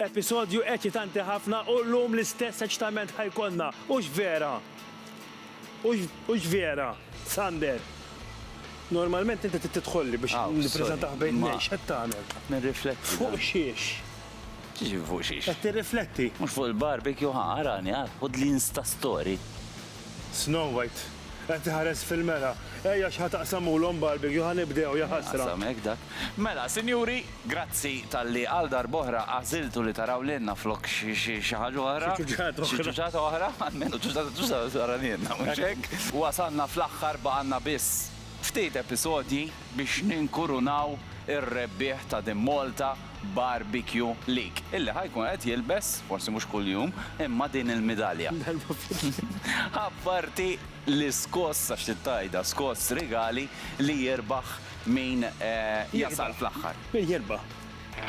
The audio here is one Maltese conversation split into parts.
episodju eċitanti ħafna u l-lum l-istess eċitament ħajkonna. Ux vera. Ux vera, Sander. Normalment inti tidħolli biex nippreżentaħ bejn x'qed tagħmel. Nirrifletti. Fuq xiex. Tiġi fuq xiex. Qed tirrifletti. Mhux fuq il-barbecue ħarani, ħod li Insta story. Snow White. Qed ħares fil-mela. Ejja x'ħataqsamulhom barbecue ħanibdew jaħasra. Samek dak. Mela, sinjuri, grazzi tal-li għal darbohra għażiltu li taraw lilna flok xi ħaġa oħra. Xi ġuġata oħra, almenu ġuġata oħra lienna, mhux hekk. Wasalna fl-aħħar baqgħna biss ftit episodji biex ninkurunaw ir-rebbieħ ta' din Malta Barbecue League. Illi ħajkun qed jilbes, forsi mhux kuljum, imma din il-medalja. Apparti l-iskoss għax tittajda skoss regali li jirbaħ min jasal fl-aħħar. Min jirbaħ.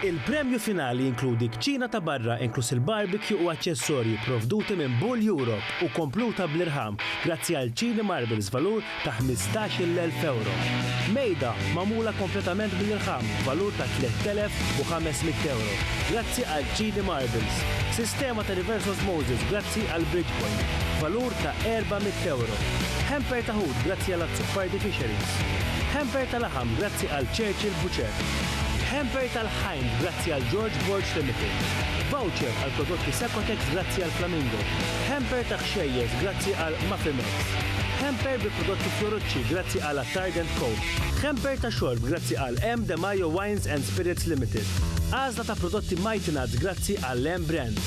Il-premju finali jinkludi kċina ta' barra inklus il-barbecue u aċċessorji provduti minn Bull Europe u kompluta bl-irħam grazzi għal Chini Marbles valur ta' 15,000 euro. Mejda mamula kompletament bil-irħam valur ta' 3,500 euro grazzi għal Chini Marbles. Sistema ta' reverse osmosis grazzi għal Bridgepoint valur ta' 400 euro. Hamper ta' hood grazzi għal Azzuffar Fisheries. Hamper ta' laħam grazzi għal Churchill Butcher. Hamper tal-ħajn grazzi għal George Borch Limited. Voucher għal prodotti Secotex grazzi għal Flamingo. Hamper ta' xejjes grazzi għal Muffimex. Hamper bi prodotti Fiorucci grazzi għal Attard & Co. Hamper ta' xorb grazzi għal M. De Mayo Wines and Spirits Limited. Għażla ta' prodotti Mighty Nuts grazzi għal M. Brand.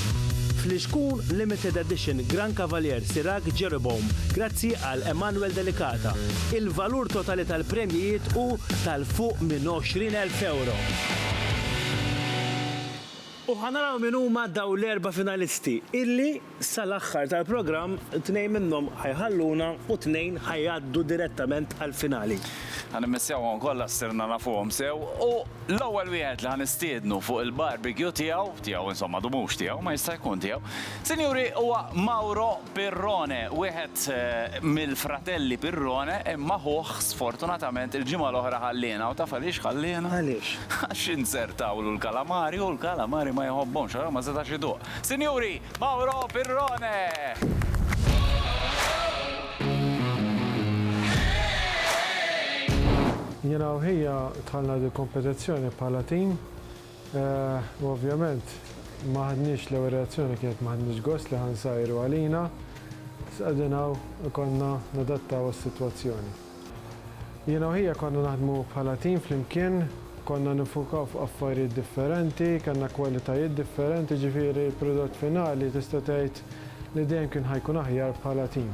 Fl-Ixkun Limited Edition Gran Cavalier Sirag Jeroboam grazzi għal Emanuel Delicata. Il-valur totali tal-premjijiet u tal-fuq minn 20,000 euro. U ħanaraw minn huma daw l-erba' finalisti illi sal-aħħar tal-programm 2 minnhom ħajħalluna u 2 ħajgħaddu direttament għall-finali. Ħanimissewhom kollha sirna nafuhom sew u l-ewwel wieħed li ħanistiednu fuq il-barbecue tiegħu insomma dumux tiegħu ma jista' jkun tiegħu. Sinjuri huwa Mauro Pirrone, wieħed mill-fratelli Pirrone imma ħuh sfortunatament il-ġimgħa l-oħra ħallina u taf għaliex ħallina? Għaliex? Għax insertawlu l-kalamari u l-kalamari ma jħobbhomx ma setax iduq. Sinjuri, Mauro Pirrone! Jena hija tħallna di kompetizzjoni bħala tim u ovvjament ma ħadniex l-ewwel reazzjoni kienet ma ħadniex gost li ħansajru għalina, s-għadinaw konna nadattaw għas-sitwazzjoni. Jena hija konna naħdmu bħala tim flimkien, konna nifukaw f'affarijiet differenti, kanna kwalitajiet differenti, ġifieri l-prodott finali tista' tgħid li dejjem kien ħajkun aħjar bħala tim.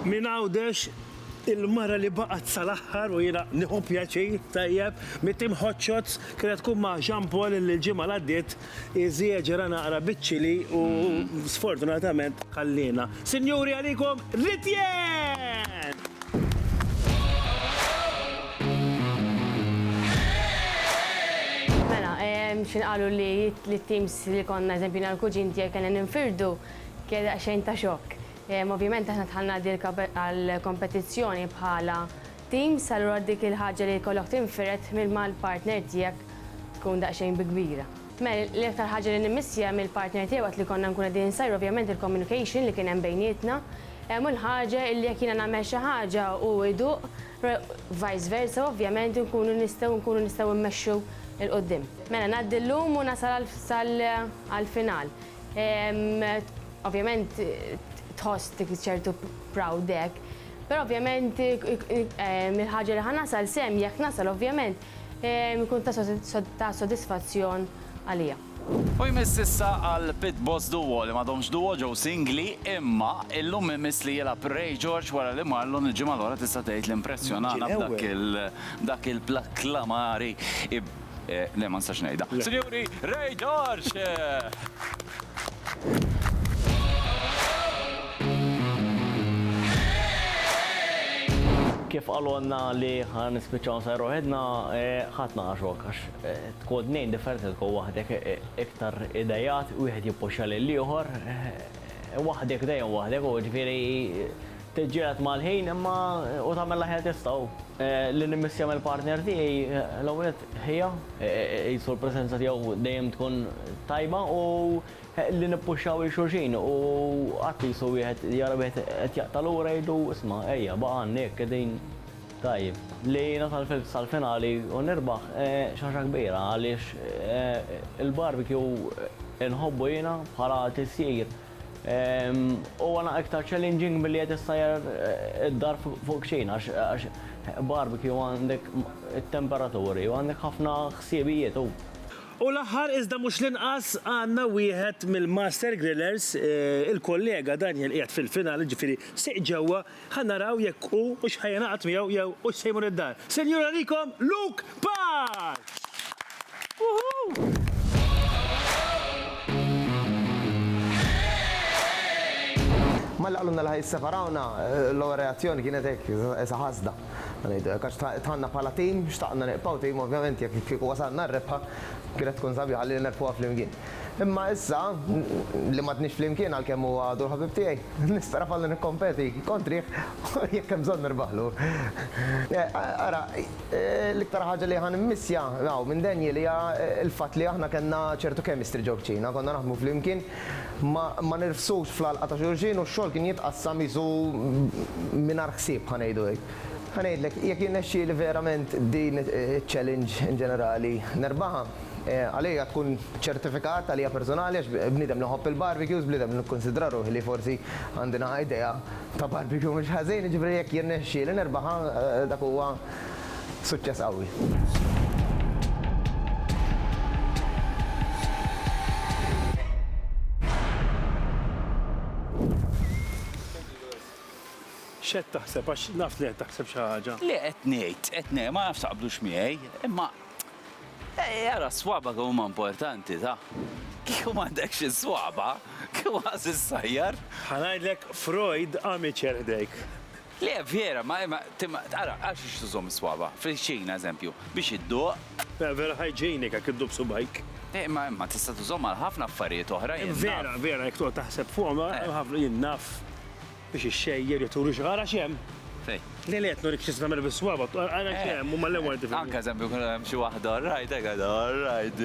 Min għawdex il-mara li baqgħet sal-aħħar u jiena nieħu pjaċir tajjeb mit-tim Hotshots kienet tkun ma' Jean Paul il-ġimgħa l-għaddiet iżjieġera naqra biċċili u sfortunatament ħallina. Sinjuri għalikom Ritjen! Mela, xinqalu li t-teams li konna eżempju l-kuġin tiegħi kellna ninfirdu kien xejn ta' xokk. Ovvjament aħna tħallna għal-kompetizzjoni bħala teams, allura dik il-ħaġa li kollok tinfiret mill-partner tiegħek tkun daqsxejn bi kbira. Mela, l-iktar ħaġa li nimmissja mill-partner tiegħek waqt li konna nkun qegħdin insajru ovvjament il-communication li kien hemm bejnietna, hemm il-ħaġa li jekk jiena nagħmel xi ħaġa u iduq, vice versa, ovvjament nkunu nistgħu mmexxu il-qudiem. Mela ngħaddi llum u nasal għall-final. Ovvjament tħoss ċertu proud dek, però ovvjament il-ħaġa li ħanasal sem jekk nasal ovvjament ikun ta' sodisfazzjon għalija. U jmiss issa għal Pit Boss Duo li m'għadhomx duo ġew singli imma illum imiss li jilgħab Ray George wara li marlu l-ġimgħa l-oħra tista' tgħid l-impressjonana b'dak il-plaklamari le ma nistax ngħidha. Sinjuri, Ray George! Kif għalonna li ħan nispiċaw sajru ħedna, ħatna għaxok, għax tkun nejn differenti tkun wahdek iktar idejat, u jħed jippoċa l-liħor, wahdek dejjem wahdek, u ġifiri teġġelet mal-ħin imma u tagħmel l-ħajja tistgħu. Li nimmissja mill-partner tiegħi l-ewwel ħija jisu l-preżenza tiegħu dejjem tkun tajba u li nippuxxaw il-xulxin u qatt jisu wieħed jara wieħed qed jaqta' lura jgħidu isma' ejja baqa' hekk qegħdin tajjeb. Li nasal sal-finali u nirbaħ xi ħaġa kbira għaliex il-barbecue inħobbu jiena bħala tisjir. U għana iktar challenging billi qed issajjar id-dar fuq xejn għax barbecue għandek it-temperaturi u għandek ħafna ħsiebijiet u. U l-aħħar iżda mhux l-inqas għandna wieħed mill-Master Grillers, il-kollega Daniel qiegħed fil-finali ġifieri seq ġewwa ħannaraw jekk hu hux ħajjingħaqad miegħu jew hux se jmur id-dar. Senjura għalikom Luke Pax! Malla għallunna li separawna, l-reazzjoni kienet hekk, esa ħasda. Għax tħanna bħala tim, xtaqna neqpaw tim, ovvjament, jekk kieku wasalna r-rebħa, kienet tkun sabiħa li nerfuha fl-imkien. Imma issa, li ma tnix fl-imkien għal-kemm huwa dur ħabib tiegħi, nistara falli nikkompeti kontriħ, jekk hemm bżonn nirbaħlu. Ara, l-iktar ħaġa li ħan immissja minn denji li il-fatt li aħna kellna ċertu chemistry ġew ċina, konna naħdmu fl-imkien, ma nirfsux fl-għalqa ta' xulxin u x-xogħol kien jitqassam jisu mingħajr ħsieb ħanejdu hekk. Ħanejdlek, jekk jinnexxieli verament din challenge in ġenerali nerbaħa, għalija tkun ċertifikat għalija personali għax bnidem nħobb il-barbecues, bnidem nikkonsidra ruħi li forsi għandina idea ta' barbecue mhux ħażin, ġifieri jekk jinnexxieli nerbaħa dak huwa suċċess qawwi. X'qed taħseb għax naf li qed taħseb xi ħaġa. Li qed ngħid, ma nafx taqblux miegħi, imma jara swaba huma importanti ta' kieku m'għandekx is-swaba, kieku għas issajjar. Ħanajdlek Freud amateur dik. Le vera, ma ara għax ix tużhom is-swaba, fil-xejn eżempju, biex idduq. Vera hygienic għak iddub subajk. Ma tista' tużhom għal ħafna affarijiet oħra. Vera, jekk toqgħod taħseb fuqhom ħafna jien naf biex ix-xejjer jituru x'ħara x'hemm. Fej. Li qed norik xi tagħmel bis-swaba, għana x'hemm huma l-ewwel tifhem. Anke eżempju kun hemm xi waħda orrajt, orrajt.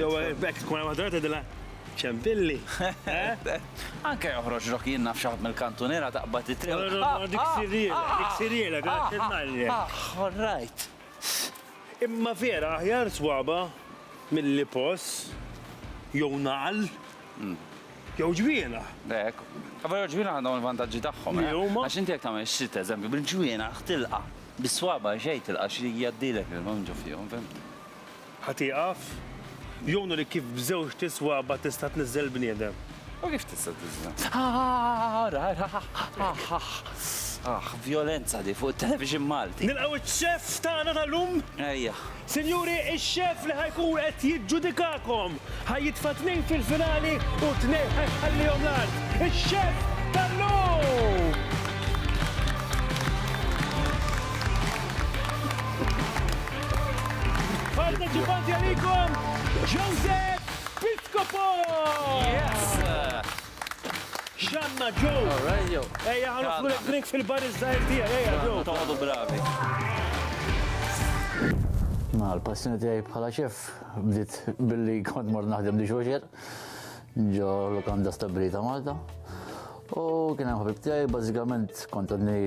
Jew bekk tkun hemm waħda tgħidilha ċempilli. Anke joħroġ rok jien naf xaħat mill-kantunera taqbad it-triq. Dik siriela, Orrajt. Imma vera aħjar swaba milli pos jew naqal jew ġwiena. Dek, għavar ġwiena għandhom il-vantaġġi tagħhom. Għax inti jekk tagħmel xit eżempju bil-ġwiena tilqa' bis-swaba xejn tilqa' xi jgħaddilek il-manġu fihom, fimt? Ħatiqaf jownu li kif bżewġ tiswaba tista' tniżżel bniedem. U kif tista' tniżżel? Violenza di fuq television Malti. Nilqgħu iċ-xef tagħna tal-lum. Ejja. Sinjuri, ix-xef li ħajkun qed jiġġudikakom ħajjitfa' tnejn fil-finali u tnejn ħajħallihom l-art. Ix-xef tal-lum! Partecipanti għalikom, Joseph Piscopo! Yes! Xanna Joe! Ejja, ħanuflu l-drink fil-bar iż-żajr tiegħek, ejja Joe! Toħdu bravi. L-passjoni tiegħi bħala ċef bdiet billi kont mort naħdem di xoċer ġo lokanda stabilita Malta. U kien hemm ħabib tiegħi bażikament kont għadni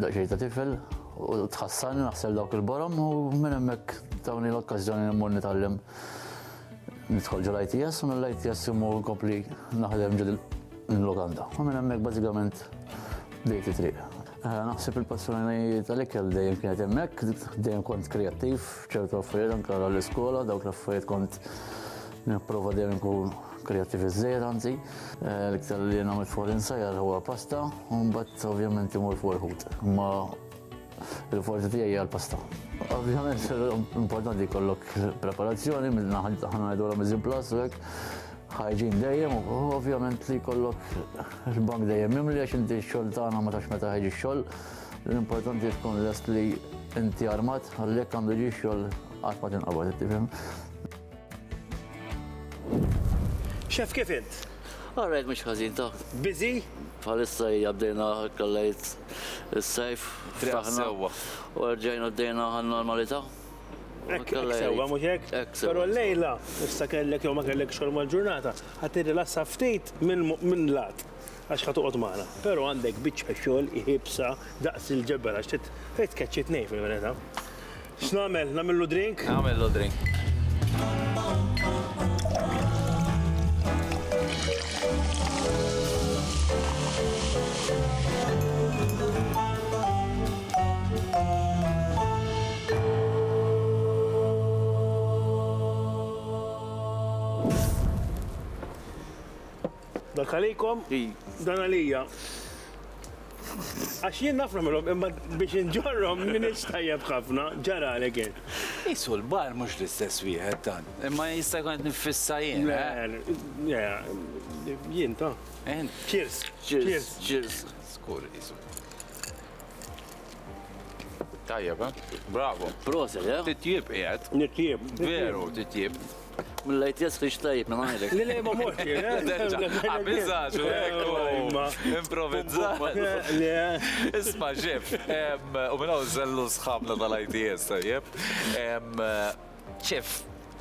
daqsxejn ta' tifel u tħassani naħsel dawk il-borom u minn hemmhekk tawni l-okkażjoni mmur nitgħallem nidħol ġol ITS u mill-ITS immur nkompli naħdem ġodil l-lokanda. U minn hemmhekk bażikament bdejt it-triq. Naħseb il-passjoni tal-ikel dejjem kienet hemmhekk, dejjem kont kreattiv, ċertu affarijiet anke l-iskola, dawk l-affarijiet kont nipprova dejjem nkun kreattiv iżżejjed anzi. L-iktar li nagħmel fuq insajjar huwa pasta, u mbagħad ovvjament imur fuq il-ħut. Imma il-forti tiegħi hija l-pasta. Ovvjament importanti jkollok preparazzjoni, ħana ngħidulha miżin plus u hekk. Ħajġin dejjem u ovvjament li jkollok il-bank dejjem mimli għax inti x-xogħol tagħna ma tax meta ħejġi x-xogħol. L-importanti tkun lest li inti armat għalhekk għandu jiġi x-xogħol qatt ma tinqabad, tifhem. Xef kif int? Alright, mux ħażin ta' Busy? bħalissa jabdejna kallajt il-sajf, sewwa. u rġajna bdejna għal-normalità. Ek sewa, mux ek? Pero l-lejla, issa kellek jew ma kellek xogħol mal-ġurnata, ħatirri lassa ftit minn lat għax ħatuqgħod magħna. Pero għandek biċċa xogħol iħibsa daqs il-ġebel għax fejn tkeċċit ngħid fil-verità. X'nagħmel? Nagħmillu drink? Għamillu drink. Dak għalikom, dan għalija. Għax jien naframilhom, imma biex inġorhom minix tajjeb ħafna, ġara għalek jien. Isu l-bar mux l-istess wieħed dan. Imma jista' jkun nifissa jien. Jien ta' Cheers. Cheers. Skur, isu. Tajjeb, bravo. Proset, ja? Titjib qiegħed. Nitjieb. Veru, titjib. Mill-lajt jesħiċ tajib, ma għajlek. Li ma morti, Għabizzaċu, improvizzaċu. Isma ġef, u minnaw zellu sħabna tal-ITS, tajjeb. ċef,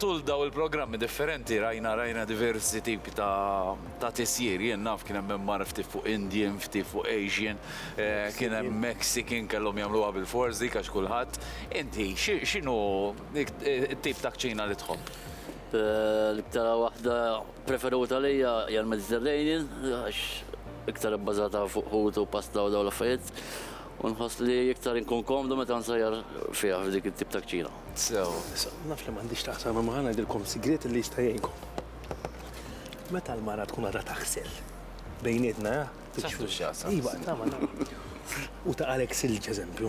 tul daw il-programmi differenti rajna diversi tipi ta' tisjir. Jien naf kien hemm mar ftit fuq Indian, ftit fuq Asian, kien hemm Mexican kellhom jagħmluha bil-forzi għax kulħadd. Inti x'inhu t-tip ta' ċina li tħobb? L-iktar waħda preferuta lija hija l-Mediterranean, għax iktar bbażata fuq ħut u pasta u daw l-affarijiet. U nħoss li iktar inkun komdu meta nsajjar fiha f'dik it-tip ta' kċina. Naf li m'għandix taqsam ma ngħidilkom sigriet li jista' jgħinkom. Meta l-mara tkun għadha taħsel bejnietna, Saħtu x'jaqsam. Iva, u ta' Alex Silġ eżempju.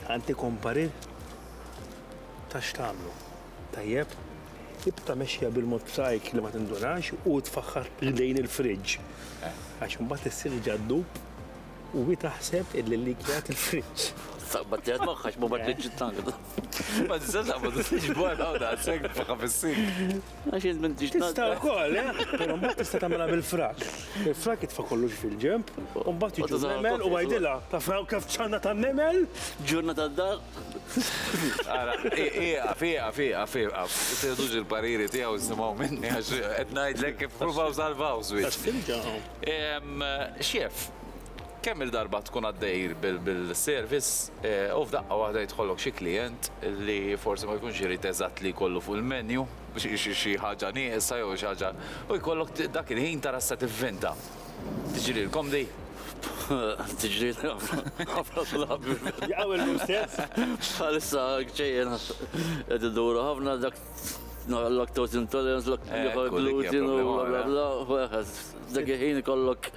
Għanti komparir ta' x'tagħmlu. Tajjeb? Ibta mexja bil-mod sajk li ma tindunax u tfaħħar lejn il-friġġ. Għax mbagħad issir ġaddub u taħseb illi kjat il-friġġ. Battiħat maħħax, ma battiħ ġittanka. Ma t-sazza, ma t-sazza ġbor għawda, għasek faqa fil-sik. Għaxin minn Tista' wkoll, però mbagħad tista' tagħmilha bil-frak. Il-frak jitfa' kollox fil-ġemp, u mbagħad jiġu nemel u għajdilha. Taf kif ċanna tan-nemel? ġurna tad-dar. Iqaf. T-tedux il-pariri tijaw s-simaw minni, għax etnajdlek kif provaw salvaw switch. Xef, kemm il-darba tkun għaddej bil-service u f'daqqa waħda jitħollok xi klient li forsi ma jkunx irid eżatt li jkollu fuq il-menju, xi ħaġa nieqsa jew xi ħaġa u jkollok dak il-ħin tara se tivventa. Tiġrilkom di? Tiġri ħafna slabi. Jgħawel l-ustess? Għalissa ċejjen id-duru ħafna dak lactose intolerance, gluten u bla bla bla. Dak il-ħin kollok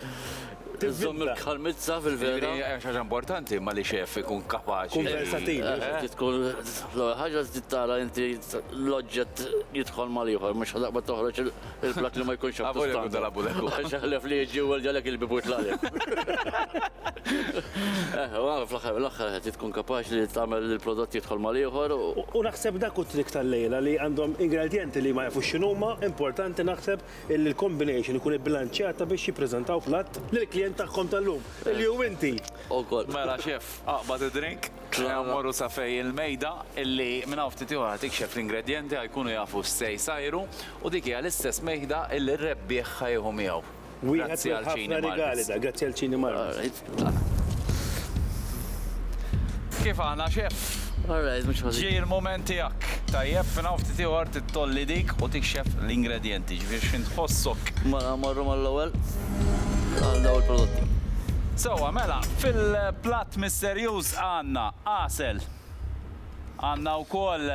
Zom il-kalmizza fil-vera. ħaġa importanti ma li xef ikun kapaċi. Konversattiv. Tkun ħaġa tittara inti l-oġġett jidħol mal-ieħor, mhux ħadaq toħroġ il-plak li ma jkunx Għaxħalef li jiġi u ġalek il-bibut l-għalek. Fl-axħar qed tkun kapaċi li tagħmel il-prodott jidħol mal-ieħor. U naħseb dak u trik tal-lejla li għandhom ingredienti li ma jafux x'inhuma, importanti naħseb il-combination ikun ibbilanċjata biex jippreżentaw platt lill-klient tagħhom tal-lum. Illi hu inti. Mela xef, aqbad id-drink, morru sa fej il-mejda illi minna ftit ieħor tikxef l-ingredienti ħajkunu jafu s-sej sajru u dik hija l-istess mejda illi r-rebbieħ ħajħu miegħu. Grazzi għal ċini regali da, grazzi għal ċini Marbles. Kif għana xef? Alright, mhux ħażin. Ġej il-moment tiegħek. Tajjeb minna ftit ieħor tittolli dik u tikxef l-ingredienti ġifier x'int tħossok. Mela marru mal-ewwel għal daw il-prodotti. Sewa, mela, fil-platt misterjuż għandna qasel. Għandna wkoll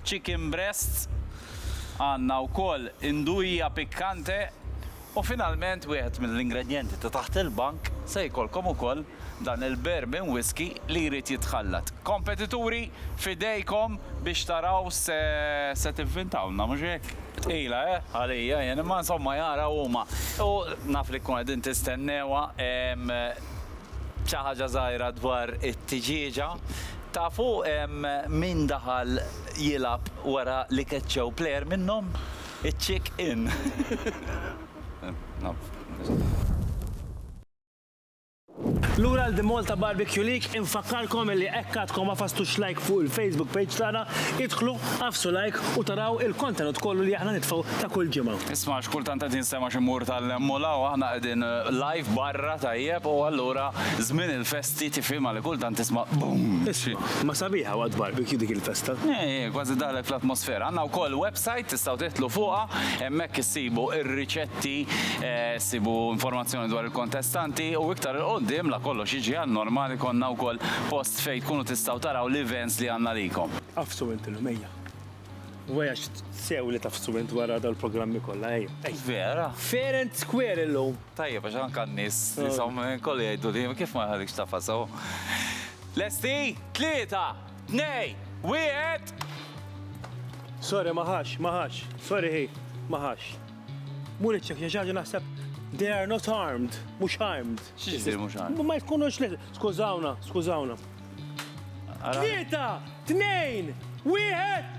chicken breast, għandna wkoll induja pikkante u finalment wieħed mill-ingredienti ta' taħt il-bank se jkollkom ukoll dan il-bourbon whisky li jrid jitħallat. Kompetituri fidejkom biex taraw se tivvintawna, mhux hekk? Tqila, għalija, jien imma insomma jara huma. U naf li tkun qegħdin tistennewa xi ħaġa żgħira dwar it-tiġieġa. Tafu min daħal jilab wara li keċċew plejer minnhom? It-chick in. Lura l Malta Barbecue League infakkarkom li ekkatkom ma fastux like fuq il-Facebook page tagħna, idħlu għafsu like u taraw il-kontenut kollu li aħna nitfgħu ta' kull ġimgħa. Isma' x'kultant qed insema xi mur tal-mola u aħna qegħdin live barra tajjeb u allura żmien il-festi tifhimha li kultant tisma' bum. Ma sabiħa waqt barbecue dik il-festa. Kważi daħlek fl-atmosfera. Għandna wkoll website tistgħu titlu fuqha, hemmhekk issibu ir-riċetti, issibu informazzjoni dwar il-kontestanti u iktar il-qoddim la kollox jiġi normali konna wkoll post fejn tkunu tistgħu taraw l-events li għandna likom. Afsu inti l-mejja. Wejax sew li tafsu int wara dal-programmi kollha ejja. Vera? Fair and square illum. Tajjeb għax anke n-nies li kolli jgħidu li kif ma ħadikx tafa sew. Lesti, 3, 2, 1. Sorry, maħax. Sorry, hey, maħax. Muriċek, jaġaġa naħseb, they are not armed, mux armed. X'ġifieri mhux armed? Ma jkunux li, skużawna. 3, 2, 1.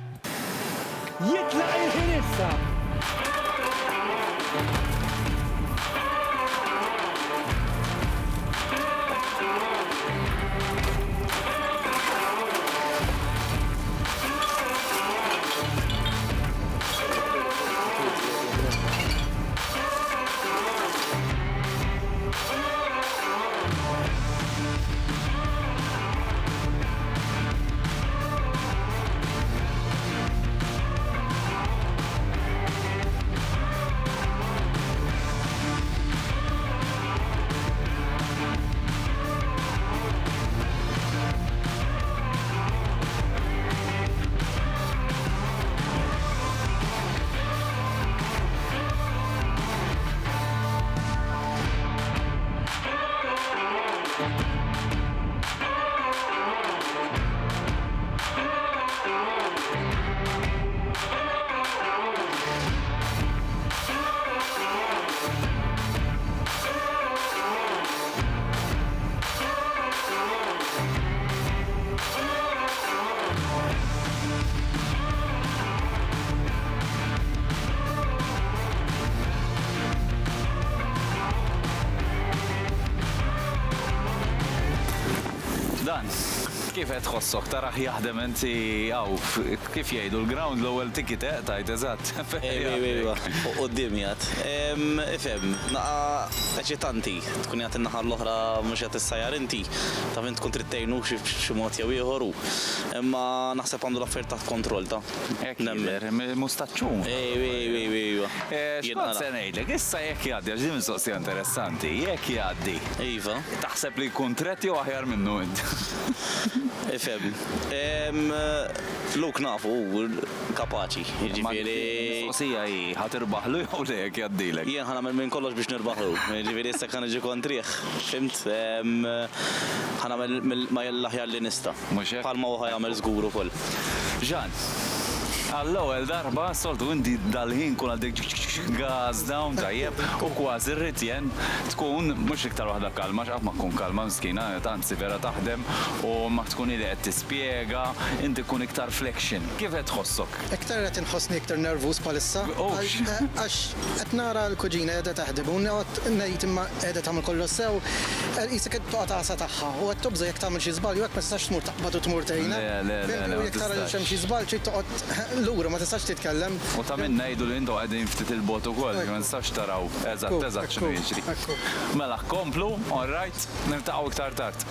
Jitlaq il-ħin issa. Kif qed tħossok taraħ jaħdem inti hawn kif jgħidu l-ground l-ewwel ticket tajt eżatt. Ejwa, quddiem jgħid. Ifhem, naqa' eċitanti tkun jagħti n-naħa l-oħra mhux qed issajjar inti, ta' min tkun trid tgħinu xi mod jew ieħor imma naħseb għandu l-affarijiet taħt kontroll ta'. Hekk jidher, mustaċċun. Ejwa. X'kont se ngħidlek, issa jekk jgħaddi għax din mistoqsija interessanti, jekk jgħaddi. Iva. Taħseb li jkun tret jew aħjar minnu int? Ifhem. Luk nafu kapaċi, jiġifieri. Mistoqsija hi ħatirbaħlu jew le jekk jgħaddilek. Jien ħanamel minn kollox biex nirbaħlu, jiġifieri issa kan iġi kontrih, fimt? Ħanamel ma l-aħjar li nista'. Bħalma hu ħajamel żgur ukoll. Ġan, għall-ewwel darba soltu inti dal-ħin kun għaddek gas down tajjeb u kważi rritjen tkun mhux iktar waħda kalma x'qatt ma tkun kalma miskina tanzi vera taħdem u ma tkun li qed tispjega inti tkun iktar flexion. Kif qed tħossok? Iktar qed inħossni iktar nervuż bħalissa għax qed nara l-kuġina qiegħda taħdem u ngħid imma qiegħda tagħmel kollu sew qisek qed toqgħod għasa tagħha u qed tobża jekk tagħmel xi żball jekk ma tistax tmur taqbad u tmur tgħinha. Jekk tara li hemm xi żball trid toqgħod lura ma tistax titkellem. U ta' minn ngħidu li intu qegħdin ftit il-bot ukoll, ma nistax taraw eżatt x'inhu jiġri. Mela komplu, all right, niltaqgħu iktar tard.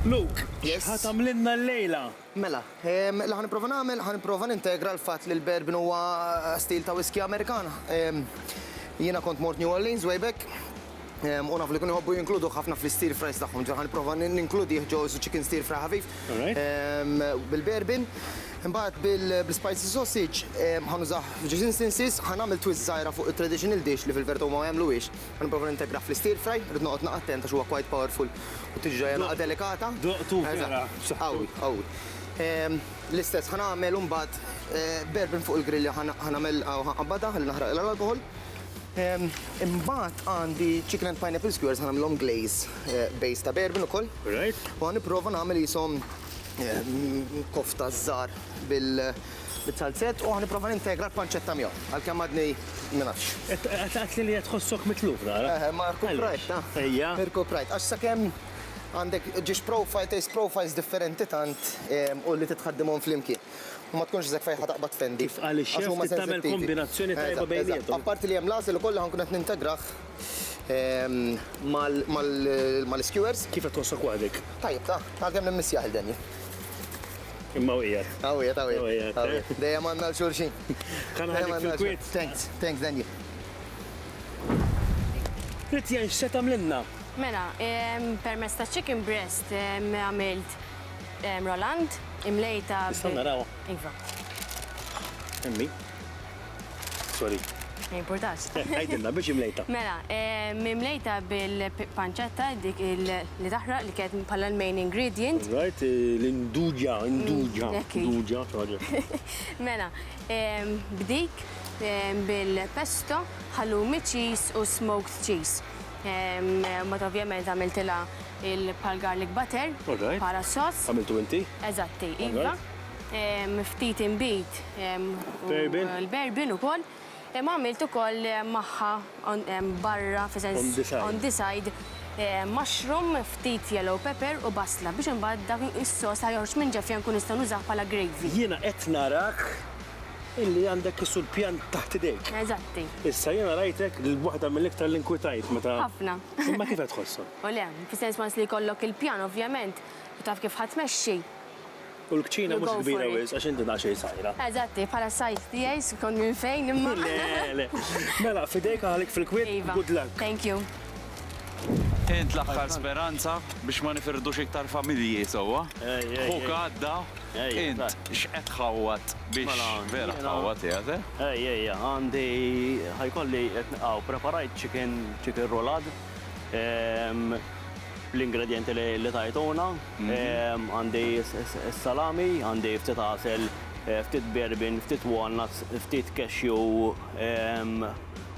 Luke, Yes. ħatamlinna l-lejla. Mela, li ħaniprofa nagħmel, ħaniprofa nintegra l-fatt li l-bourbon huwa stil ta' whisky Amerikana. Jiena kont mort New Orleans way back. U naf li kun jħobbu jinkludu ħafna fl-stir fries tagħhom, ġa ħaniprofa ninkludi ġew chicken stir fry ħafif. Bil-bourbon. Imbagħad bil-spicy sausage ħanużah f'ġi instances ħanagħmel twist żgħira fuq it-traditional dish li fil-verità ma jagħmluhiex. Ħaniprofa nintegra fl-stir fry, rid noqgħod naqattent għax huwa quite powerful u tiġi ġejja delikata. Doqtu vera. Qawwi, qawwi. L-istess ħanagħmel imbagħad bourbon fuq il-grill ħanagħmel ħanqabbada ħalli naħraq l-alkohol. Imbagħad għandi chicken and pineapple skewers ħanagħmlhom glaze base ta' bourbon ukoll. Right. U ħanipprova nagħmel ishom kofta żgħar bil-salzett u ħaniprofa nintegra l-panċetta miegħu għalkemm għadni ma nafx. Għat li tħossok mitluf, nara. Ma rkuprajt, Ejja. Rkuprajt, għax sakemm għandek ġiex taste profiles differenti tant u li titħaddimhom flimkien. U ma tkunx zek fejħa taqbad fendi. Għalli xef tagħmel kombinazzjoni tajba bejniethom. Apparti li hemm lażel ukoll ħankun qed nintegrah mal-skewers. Kif qed tħossok waħdek? Tajjeb, għalkemm nimmissjaħ il-denji. Imma qiegħed. Għawiet. Dejjem għandna l-xulxin. Kan ħadik fil-kwiet. Thanks, Denji. Ritjan, x'se tagħmlilna? Mela, permezz ta' chicken breast għamilt Roland, imlejta. Nistgħu naraw. Iva, Emmi. Sorry. ma importax. Għajdilna biex imlejta. Mela, imlejta bil-panċetta dik li taħraq li kienet bħala l-main ingredient. Right, l-induġa. Ekki. Induġa, ċaġa. Mela, bdik bil-pesto, halloumi cheese u smoked cheese. Mat ovvjament għamiltila il-pal garlic butter, Alright. para sos. Għamiltu inti? Eżatti, iva. Ftit imbit Bourbon. l-bourbon ukoll. Għamilt ukoll magħha barra on the side mushroom, ftit yellow pepper u basla biex imbagħad dak is-sos ħajorx minn ġefja nkun nistgħu nużah bħala gravy. Jiena qed narak illi għandek issu l-pjan taħt idejk. Eżatti. Issa jiena rajtek l-waħda mill-iktar l-inkwitajt meta. Ħafna. Imma kif qed tħossu? U le, fis-sens once li jkollok il-pjan ovvjament, u taf kif ħatmexxi. U l-kċina You mhux go kbira for it. wis għax inti daqsxejn sajra. Eżatti, bħala sajt tiegħi skont minn fejn imma. Le. Mela, fidejk għalik fil-kwiet, Iva. good luck. Thank you. Int l-aħħar speranza biex ma nifirdux iktar familji sewwa. Huk għadda, int x'qed ħawwat biex vera ħawwat jagħti? Ejja, għandi ħajkolli preparajt chicken rollad. L-ingredienti li tajtuna, għandi salami, għandi ftit għasel, ftit bourbon, ftit walnuts, ftit cashew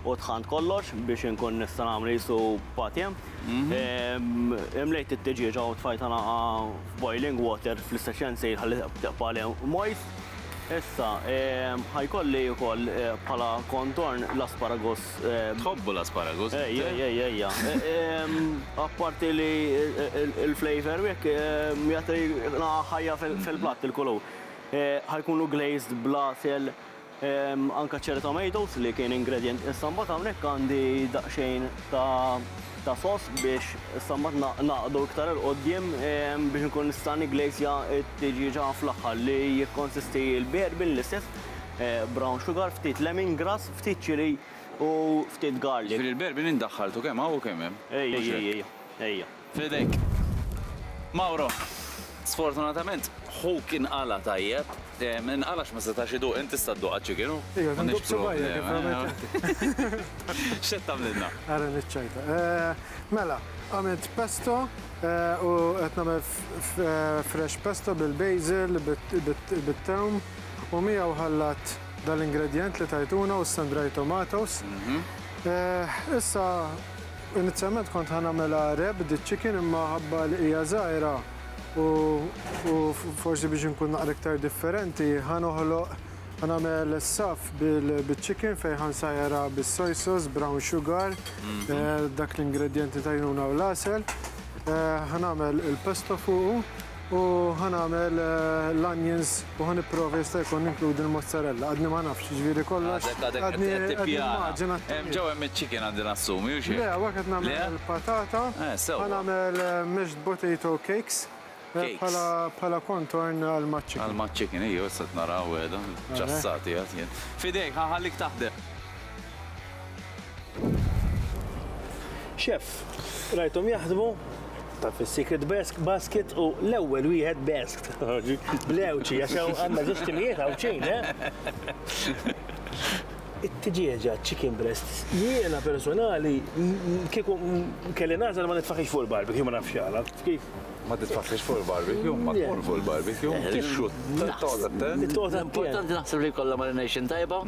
u tħant kollox biex nkun nista' nagħmel jisu patjem. Imlejt it-tiġiġa u tfajtana boiling water fl-istess sejl ħalli taqbali moist. Issa, ħajkolli wkoll bħala kontorn l-asparagus. Tħobbu l-asparagus? Ejja. Apparti li il-flavor wek jagħti ħajja fil-platt il-kulur. Ħajkunu glazed blasel anka cherry tomatoes li kien ingredient. Issa mbagħad hawnhekk għandi daqsxejn ta' sos biex sammat naqdu iktar il-qoddim biex nkun nistani glazja t-tiġiġa fl-aħħar li jikkonsisti l-bourbon l-istess, brown sugar, ftit lemongrass, ftit chili u ftit garlic. Fil-bourbon indaħħaltu kemm hawn u kemm hemm? Ejja. Fidejk. Mauro, sfortunatament Hawk inqala tajjeb. Inqalax ma setax iduq, inti tista' dduq għaċ-chickenu? Ija, nduq subajja, kif għamilt. X'qed tagħmlilna? Għara nitċajta. Mela, għamilt pesto u qed nagħmel fresh pesto bil-basil, bit-tewm u miegħu ħallat dal-ingredient li tajtuna u sun-dried tomatoes. Issa inizialment kont ħanamela reb di chicken imma ħabba li hija żgħira u forsi biex nkun naqra iktar differenti ħanagħmel saf bil-chicken fejn ħansajra bis-soy sauce, brown sugar, dak l-ingredjenti tajnuna u l-asel. Ħanagħmel il-pesto fuqu u ħanagħmel l-onions u ħanipprova jista' jkun inkludi l-mozzarella. Għadni ma nafx ġifieri kollox. Għadni immaġina. Ġew hemm iċ-chicken għandi nassumi u xi? Le, waqt nagħmel il-patata, ħanagħmel mashed potato cakes. cakes. Pala kontorn għal-maċċi. Għal-maċċikin, iju, s-sat naraw għeda, ġassati għatjen. Fidejk, ħallik taħdem. Chef, rajtom jaħdmu ta' fis-secret basket u l-ewwel wieħed basket. Blewċi, għax għandna ġustimijiet għawċin, it-tiġieġa, chicken breast, jiena personali, kieku kelli nazal ma nitfaħix fuq il-barbecue, ma nafx jgħala. Kif? Ma titfaħx fuq il-barbecue, ma tkun fuq il-barbecue. Importanti naħseb li kollha marination tajba,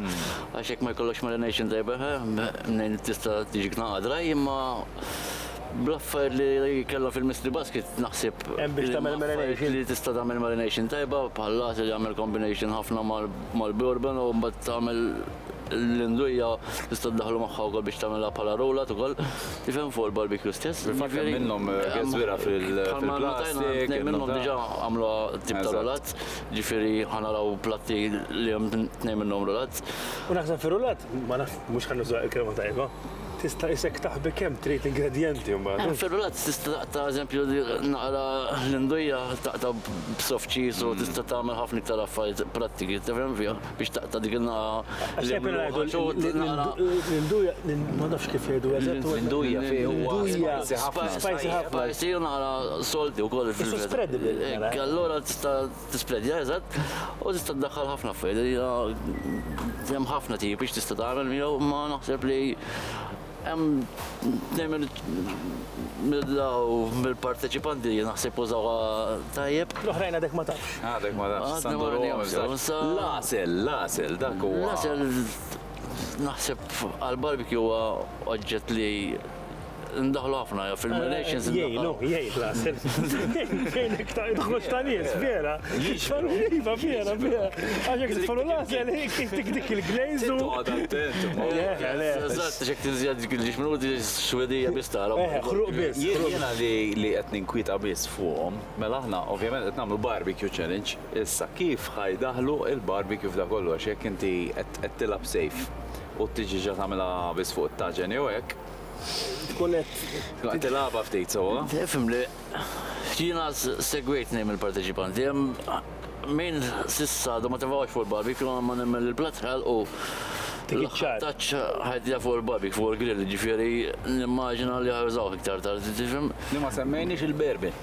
għax hekk ma jkollokx marination tajba, minn tista' tiġik naqadra, imma bl-affar li kellha fil-mystery basket naħseb li tista' tagħmel marination tajba, bħal li jagħmel combination ħafna mal-bourbon u mbagħad tagħmel l-indujja tista' tdaħlu magħha wkoll biex tagħmilha bħala rolat ukoll. Tifhem fuq il-barbecue stess. Fil-fatt hemm minnhom għeżwira fil-plastik. Minnhom diġà għamlu tip ta' rolat, ġifieri ħanaraw platti li hemm tnejn minnhom rolat. U naħseb fir-rolat, ma naf mhux ħannuża l-kelma tajba. Tista' isek taħbi kemm trid ingredienti mbagħad. Fir-rolat tista' ta' eżempju naqra l-indujja taqta' b'soft cheese u tista' tagħmel ħafna iktar affarijiet prattiki, tifhem fiha biex taqta' dik l-indujja, ma nafx kif jgħidu l-indujja fi huwa spicy ħafna. Spicy u naqra salty wkoll fil-fil. Allura tista' tispreadja eżatt u tista' tdaħħal ħafna affarijiet. Hemm ħafna tipi biex tista' tagħmel miegħu ma naħseb li mill-parteċipanti naħseb użawha tajjeb. L-oħrajn għadek ma tafx. Għadek ma tafx. Lasel, dak huwa. Lasel naħseb għal-barbecue huwa oġġett li ndaħlu ħafna fil-relations. Jgħid lasel. Jgħid tħoċ ta' nies, vera. Iva, vera. Għaxek tfalu lasel, kif dik il-glaze u. Eżatt, xek tinżjad dik il-ġiex minuti xwedija bistara. Xruq bis. Jiena li qed ninkwita biss fuqhom, mela aħna ovvjament qed nagħmlu barbecue challenge, issa kif ħajdaħlu il-barbecue f'da kollu għax jekk inti qed tilab safe u tiġi ġa tagħmilha biss fuq it-taġen jew hekk. Tkun qed tilabha ftit sewwa. Tifhem li jiena segwejt nejn il-parteċipanti. Min sissa ma tevgħux fuq il-barbecue ma nemmel il-platt ħalqu taċ ħajtija fuq il-barbecue fuq il-grill, ġifieri nimmaġina li ħajużaw iktar tard, tifhem? Li ma semmejniex il-bourbon.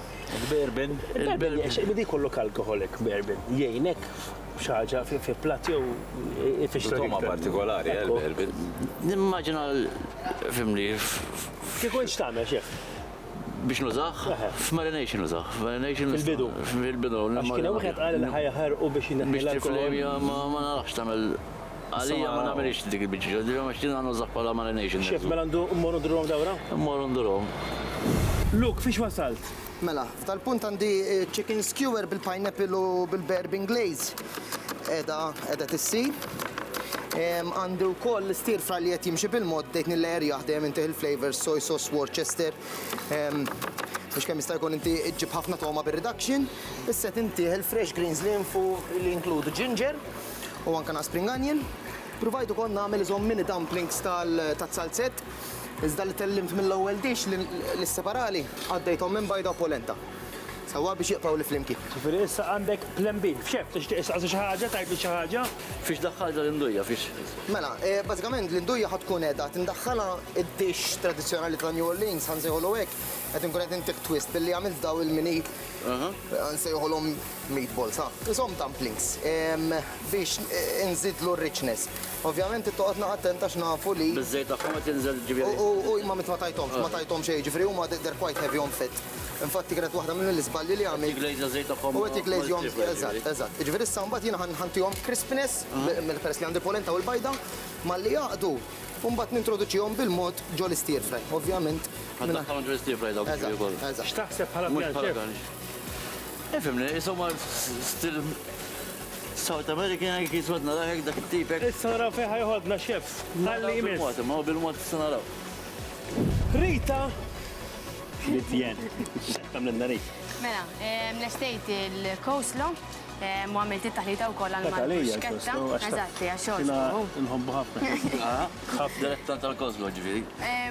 Il-bourbon di kollok alkoholik bourbon. Jgħinek xaġa fi platt jew fi xtoma partikolari il-bourbon. Nimmaġina fimli. Kieku x'tagħmel xef? Biex nużax? F'marination nużax. Fil-bidu. Fil-bidu. Għax kien hemm wieħed qal li ħajħarqu biex biex tiflejja ma nafx tagħmel għalija ma nagħmelix dik il-biċċa, ma xtina nużax bħala marination. Xef mela għandu mmorru ndurhom dawra? Mmorru ndurhom. Luke, fiex wasalt? Mela, f'tal-punt għandi chicken skewer bil-pineapple u bil-bourbon glaze. Edha tissi. Għandu wkoll l-stir fry li qed jimxi bil-mod dejt nil-lejer jaħdem inti il-flavors soy sauce Worcester. Biex kemm jista' jkun inti ġib ħafna toma bir-reduction. Issa inti il-fresh greens li jinkludu ginger u anke spring onion. Provajdu konna nagħmel iżhom mini dumplings tal-salzett. Iżda li tellimt mill-ewwel dish li separali għaddejthom minn bajda u polenta. Sewwa biex jiqpaw li flimkien. Ġifieri issa għandek plan B. Xef, tixtieq issaqsi xi ħaġa, tgħidli xi ħaġa? Fiex daħħalha l-indujja, fiex? Mela, bażikament l-indujja ħad tkun qiegħda tindaħħalha id-dish tradizzjonali ta' New Orleans ħansejħolu hekk qed inkun qed intik twist billi għamilt daw il-mini nsejħolhom meatballs, ishom dumplings biex inżidlu r-richness. Ovvjament it-toqgħod attent għax nafu li. Biż-żejt tagħhom qed jinżel ġifieri. U ma tajthomx xejn, ġifieri huma they're quite heavy on fat. Infatti kienet waħda minn l-iżballi li għamil. Tiglejża żejt tagħhom. U qed jiglejżhom eżatt. Ġifieri issa mbagħad jiena ħantihom crispiness mill-peress li għandi polenta u l-bajda malli jaqdu. U mbagħad nintroduċihom bil-mod ġol stir fry. Ovvjament. Ħaddaħħalhom ġol stir fry dawk ukoll. X'taħseb bħala pjan? Fimni, insomma stil South American jiswadna daħek dak it-tipek. Issa naraw fejn ħajħodna xef. Ħalli jmiss. Ma bil-mod issa naraw. Rita! Litjen. Tamlenna Rita. Mela, l-estate il-coleslaw, mu għamilt it-taħlita u koll għal-markuxketta. Eżatti, għaxol. Nħobbu ħafna. Ħaf direttan tal-coleslaw ġviri.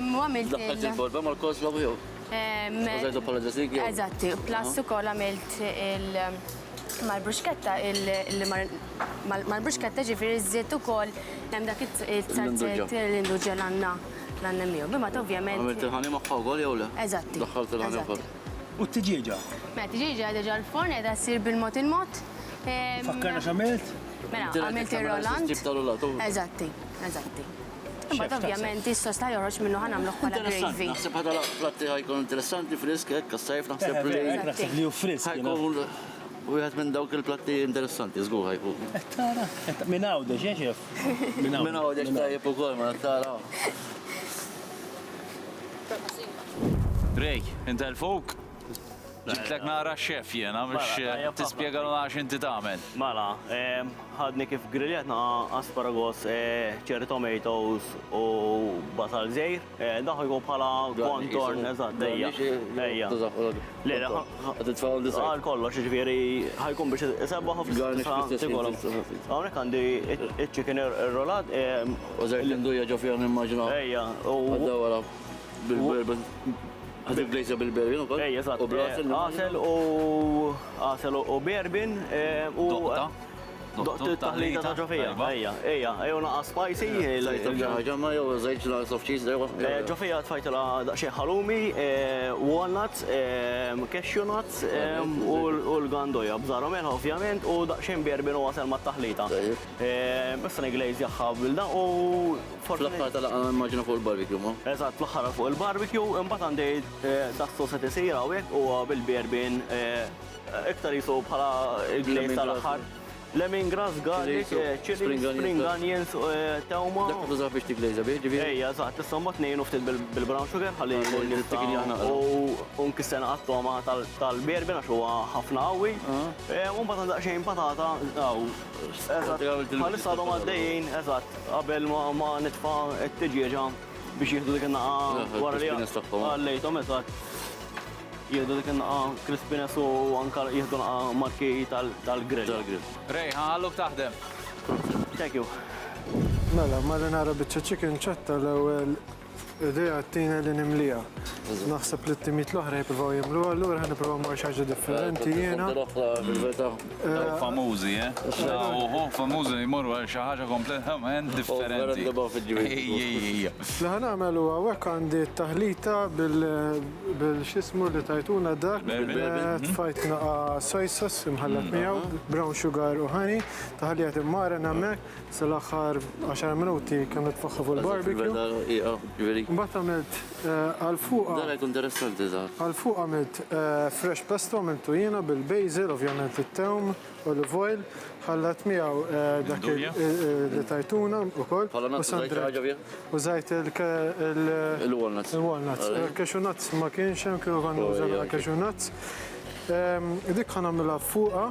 Mu għamilt il-bolba mal-coleslaw jew. Użajtu bħala ġasik? Eżatti, plus ukoll għamilt mal-bruxketta, mal-bruxketta ġifiri żiet ukoll hemm dak it-sarzet l-induġġa l-għandna miegħu. Bimma ovvjament. Għamilt il-ħani magħha wkoll jew le? Eżatti. Daħħalt il-ħani wkoll. U t-tiġieġa? Mela tiġiġa diġà l-forn qiegħda ssir bil-mod il-mod. Fakkarna x'għamilt? Mela, għamilt ir-roland. Eżatti. Imbagħad ovvjament is-sos ta' joħroġ minnu ħanamluh bħala gravy. Naħseb ħadha platti ħajkun interessanti frisk hekk għas-sajf naħseb li. Naħseb li hu frisk. Ħajkun wieħed minn dawk il-platti interessanti żgur ħajkun. Tara, minn għawdex, xef? Minn għawdex tajjeb ukoll ma tara. Rej, inta l-fuq? Ġitlek nara x-xef jena, biex tispjegaluna għax inti tagħmel. Mela, ħadni kif griljatna asparagos, cherry tomatoes u basal żejr. Daħu jkun bħala kontorn, eżatt, dejja. Għal kollox, ġifieri ħajkun biex isebbaħu fl-istess. Hawnhekk għandi iċ-chicken irrolat. Użajt l-induja ġo fija nimmaġina. Ejja. Bil-bourbon. Għadik glejza bil-berbin u kol? Ej, eżatt. U blasel? Għasel u berbin u doqt taħlita ta' ġofija. Ejja, naqqa spicy. ħagġa ma jew zejt la soft cheese dewa? Ġofija tfajtila daqxie ħalumi, walnuts, cashew nuts u l-gandoja bżarru melħa ovvjament u daqxien berbin u għasel ma' taħlita. Issa glejz jaħħa bil-da u fl-axħar tal-għana immaġina fuq il-barbecue, ma? Eżatt, fl-axħar fuq il-barbecue, imbagħad għandi das-soset isir hawnhekk u bil-berbin iktar jisu bħala il-glejz tal-aħħar. Lemongrass, garlic, chili, spring onions, tawma. Dak tużaw biex tiglejza biex ġifieri? Ejja, eżatt, issa mbagħad ngħinu ftit bil-brown sugar ħalli u nkissen qatt-toma tal-berbin għax huwa ħafna qawwi. U mbagħad daqsxejn patata bħalissa għadhom għaddejjin, eżatt, qabel ma nitfa' t-tiġieġa biex jieħdu dik in-naqa wara li għallejthom, eżatt. Jieħdu dik in-naqa crispiness u anke jieħdu naqa marki tal-grill. Rej, ħalluk taħdem. Thank you. Mela, ma li nara biċċa chicken ċatta l-ewwel idea tina li nimlija. Naħseb li t-timiet l-oħra jippruvaw jimlu, allura ħan nippruvaw ma' xi ħaġa differenti jiena. Famużi, famużi jmorru għal xi ħaġa kompletament differenti. L-ħan għamel huwa hekk għandi t-taħlita bil-xismu li tajtuna dak, tfajt naqa soy sauce imħallat miegħu, brown sugar u honey, taħlijat immaren hemmhekk, sal-aħħar 10 minuti kemm nitfaħħa fuq il-barbecue. Mbagħad għamilt għal-fuq. Dan jkun interessanti żgħar. Għal-fuq għamilt fresh pesto għamiltu jiena bil-basil, ovvjament it-tewm, olive oil, ħallat miegħu dak li tajtuna wkoll. U żajt il-walnuts. Il-walnuts. Cashew nuts ma kienx hemm kienu konna użana cashew nuts. Dik ħan għamilha fuqha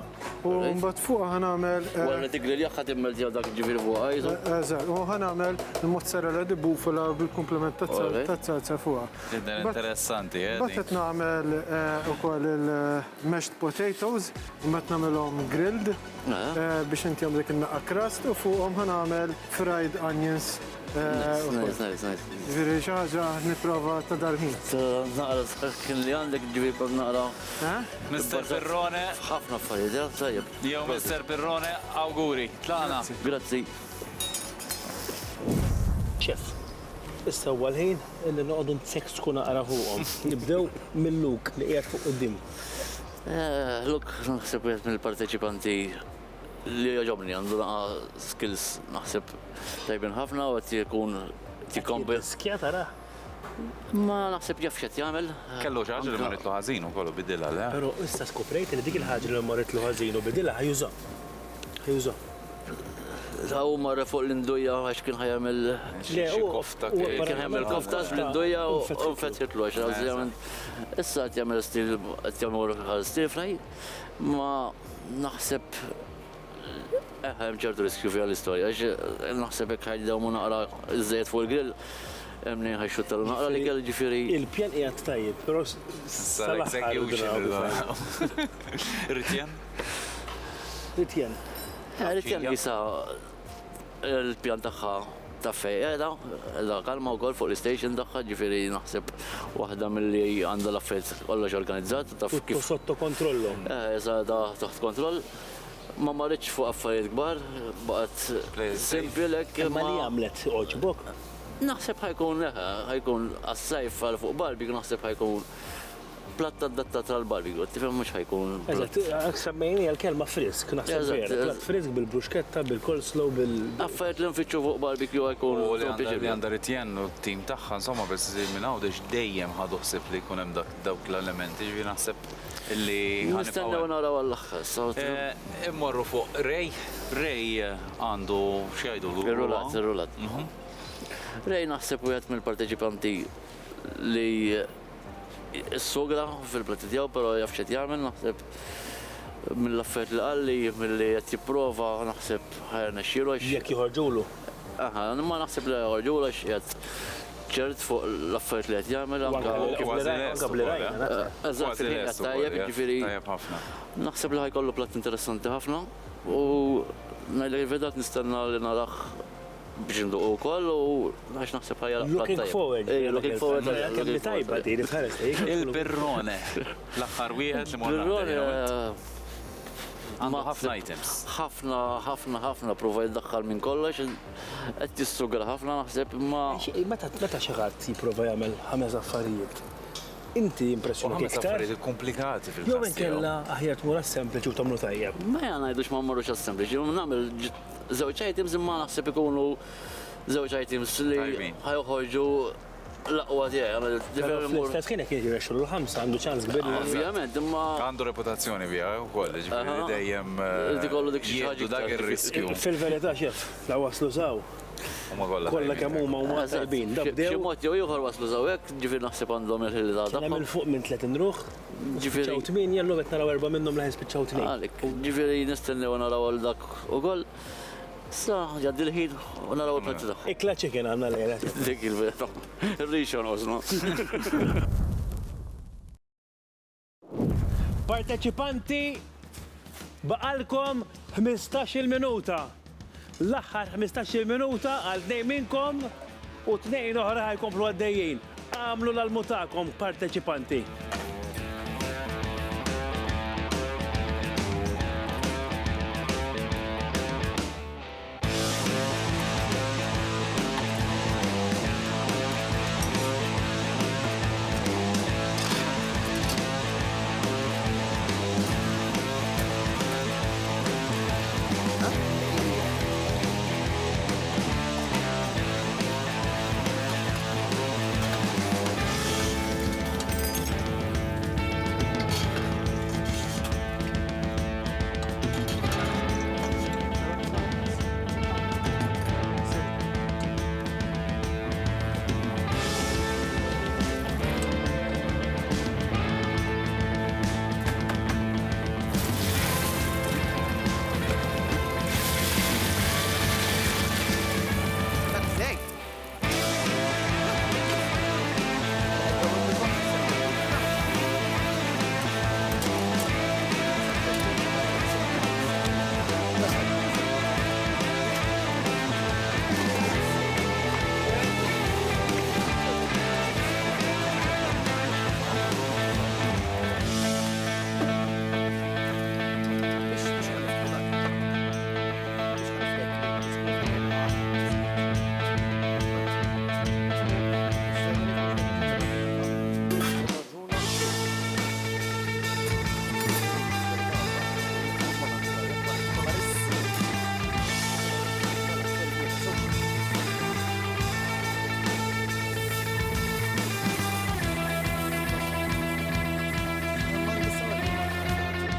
u mbagħad fuqha ħan għamel. Wara tigrillja ħadd immel tiegħu dak ġifieri fuqha jżu. Eżatt, u ħan għamel il-mozzarella di bufala bil-komplement tazza fuqha. Interessanti, Mbagħad qed nagħmel ukoll il-mashed potatoes, mbagħad nagħmelhom grilled biex intihom dik in-naqqa crust u fuqhom ħan nagħmel fried onions. Nice. Ġifieri xi ħaġa nipprova ta' darħin. Naqra kien li għandek ġifieri kont naqra. Mr. Pirrone. Ħafna affarijiet, tajjeb. Jew Mr. Pirrone, awguri. Tlaqna. Grazzi. Chef, issa huwa l-ħin illi noqogħdu nseksu naqra fuqhom. Nibdew mill-luk li qiegħed fuq quddiem. Luk, naħseb wieħed mill-parteċipanti li joġobni għandu naqa skills naħseb tajbin ħafna u għet jkun tikombi. Skjata ra? Ma naħseb jaffxet jagħmel. Kellu xi ħaġa li marritlu ħażin ukoll bidilha le. Però issa skoprejt li dik il-ħaġa li marritlu ħażin u bidilha ħajużha. U marra fuq l-induja għax kien ħajamel. Kofta. Kien ħajamel kofta l-induja u fetħitlu għax għazjament. Issa għet jagħmel stil stir fry, ma naħseb hemm ċertu riskju fija l-istorja, għax naħseb hekk ħajdew mu naqra iżejjed fuq il-grill, hemm nejn ħajxuttalu naqra li kell ġifieri. Il-pjan qiegħed tajjeb, però Ritjen? Ritjen jisa il-pjan tagħha taffej edha kalma wkoll fuq l-station tagħha, ġifieri naħseb waħda milli għandha l-affarijiet kollox organizzat taf kif sotto kontrollu. Eżada taħt kontroll. Ma marritx fuq affarijiet kbar, baqgħet simpli lek. Ma li għamlet oġbok? Naħseb ħajkun għas-sajf għal fuq barbecue, naħseb ħajkun platta datta tal-barbecue, tifhem mhux ħajkun. Eżatt, semmejni għal-kelma frisk, naħseb vera. Platt frisk bil-bruschetta, bil-coleslaw, Affarijiet li nfittxu fuq barbecue ħajkun. U li għandha Ritjen u t-tim tagħha, insomma, bess minn hawndex dejjem ħadu ħsieb li jkun hemm dawk l-elementi, ġifieri naħseb illi nistennew naraw għall-aħħar. Immorru fuq Rej għandu x'jgħidu Ir-rulat. Rej naħseb wieħed mill-parteċipanti li s-sogra fil-plati tiegħu, però jaf x'qed jagħmel, naħseb mill-affarijiet li qalli, milli qed jipprova naħseb ħajrnexxielu għax. Jekk joħorġulu. Ma naħseb li joħorġulu għax qiegħed ċert fuq l-affarijiet li qed jagħmel eżatt il-ħin tajjeb, jiġifieri naħseb li ħajkollu platt interessanti ħafna u ngħidlek il-vedat nistenna li naraħ biex nduqu wkoll u għax naħseb ħajja Looking forward. Looking forward. Kelli tajba din Il-birrone, l-aħħar wieħed li morna. Għandu ħafna items. ħafna prova jiddaħħal minn kollox, qed tissugra ħafna naħseb imma. Meta xi ħadd jipprova jagħmel 5 affarijiet. Inti impressjonat iktar. Affarijiet komplikati fil-każ. Jew inkella aħjar tmur għas-sempliċi u tagħmlu tajjeb. Ma ngħidux ma mmorrux għas-sempliċi, nagħmel żewġ items imma naħseb ikunu żewġ items li ħajħorġu l-aqwa tiegħi. Fl-istess kien jekk jirexxu l-5 għandu ċans kbir. Ovvjament, imma għandu reputazzjoni biha wkoll, ġifieri dejjem ikollu dik xi ħaġa dak ir-riskju. Fil-verità xef, la waslu saw. Kollha kemm huma tajbin. Xi mod jew ieħor waslu saw hekk, ġifieri naħseb għandhom il-ħilda tagħhom. Nagħmel fuq minn 3 ruħ. Ġifieri 8 jellu qed naraw 4 minnhom li ħispiċċaw 2. Ġifieri nistennew naraw għal dak ukoll. Sa, jaddi l-ħin u naraw il-pezzi taħ. Ikla ċikin għanna l-għela. Dik il-vera. Il-rixon osma. Parteċipanti, baqalkom 15 minuta. L-aħħar 15 minuta għal 2 minnkom u 2 oħra ħajkomplu għaddejjien. Għamlu l-almutakom parteċipanti.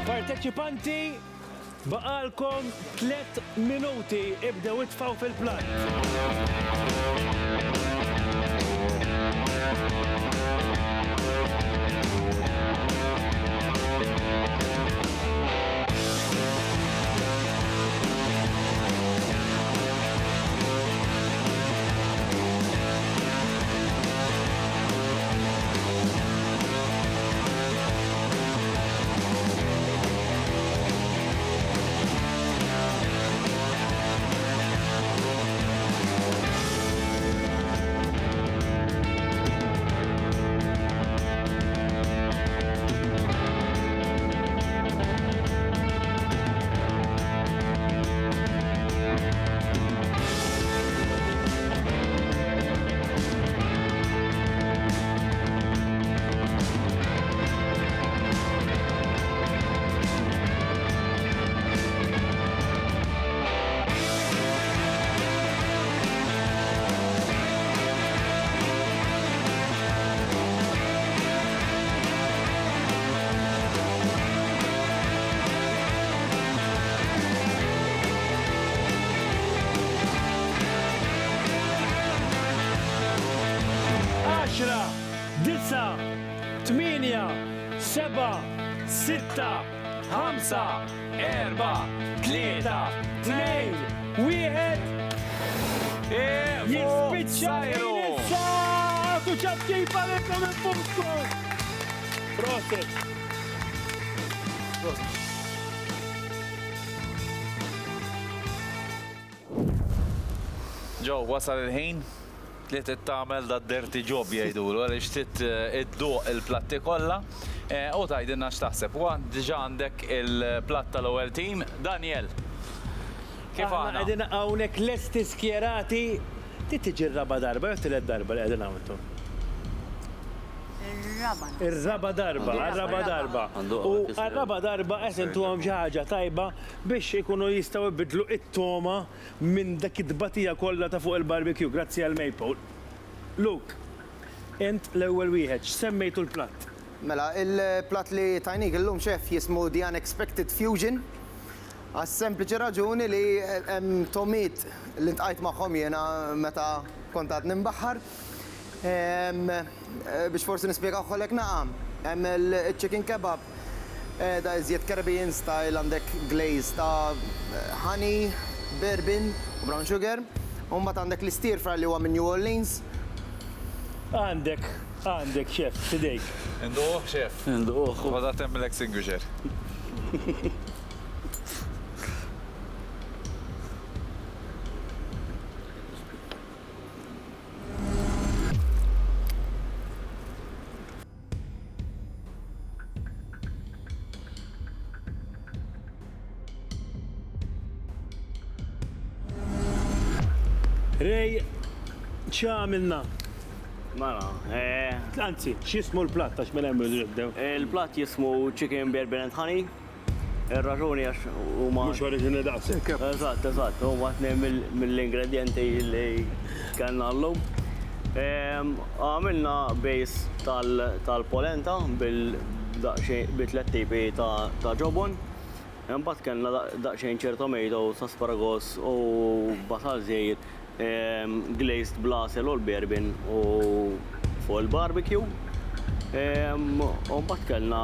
Parteċipanti, baqalkom 3 minuti ibdew itfaw fil-platt. 7, 6, 5, 4, 3, 2, 1. Jispiċċa il-sa! Tu ċabċi palekka minn fuqkom! Proset! Ġo, wasal il-ħin li tittamel da dirty job jgħidulu, għalix id-duq il-platti kollha u tajdinna x'taħseb. U diġà għandek il-platt tal-ewwel team, Daniel. Kif għana? Għedin hawnhekk lesti skjerati tiġi r-raba darba, jew tielet darba li qegħdin hawnhekk. Ir-raba darba. U għal-raba darba esentu għam ħaġa tajba biex ikunu jistaw ibidlu it-toma minn dak id-batija kollha ta' fuq il-barbecue, grazzi għal Maple. Luke, ent l-ewwel wieħed, x'semmejtu l-platt? Mela, il-platt li tajnik illum xef jismu The Unexpected Fusion. Għas sempliċi raġuni li tomiet li ntqajt magħhom jiena meta kont għad nimbaħħar. Biex forsi nispjegaw xollek naqam. Hemm il-chicken kebab da iżjed Caribbean style għandek glaze ta' honey, bourbon u brown sugar. U mbagħad għandek l-stir fry li huwa minn New Orleans. Għandek, xef, fidejk. Induħ, xef. Induħ. Għada temm l-extinguisher. Rej, ċamilna? Mela, Anzi, x'ismu l-platt għax minn hemm nibdew? il-platt jismu chicken bourbon and honey. Ir-raġuni għax huma. Mhux oriġini daqshekk. Eżatt, huma tnejn mill-ingredjenti li kellna llum. Għamilna base tal-polenta bil-tlet tipi ta' ġobon. Imbagħad kellna daqsxejn ċer tomatoes, asparagos u basal żejjed, glazed blasel u l-bourbon u fuq il-barbecue. U mbagħad kellna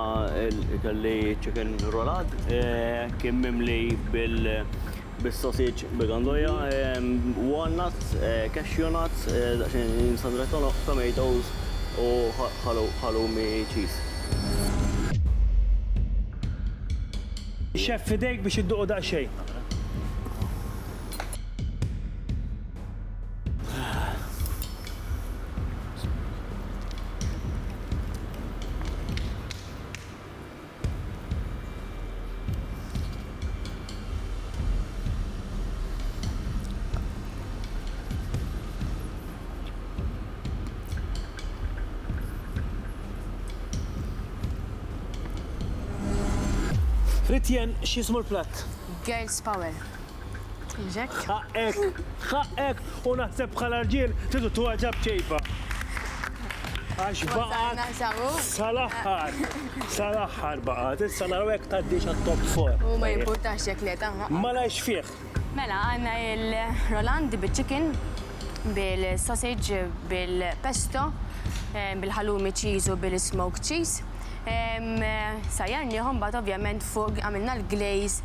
kelli chicken rollad kien mimli bil-sausage bil-gandoja, walnuts, cashew nuts, daqsxejn sandret tomatoes u halloumi cheese. Xef fidejk biex idduqu daqsxejn. Ritjen, x'ismu l-platt? Girls Power. Ġek? ħaqek, u naħseb bħala rġiel tidu tuħġab ċejpa. Għax baqat sal-aħħar baqat, issa narawek taddix għat-top 4. U ma jimpurtax jek li taħħa. Ma lajx fieħ. Mela, għanna il-Roland bil-chicken, bil-sausage, bil-pesto, bil-halloumi cheese u bil-smoked cheese. Sajjarni bat ovvjament fuq għamilna l-glaze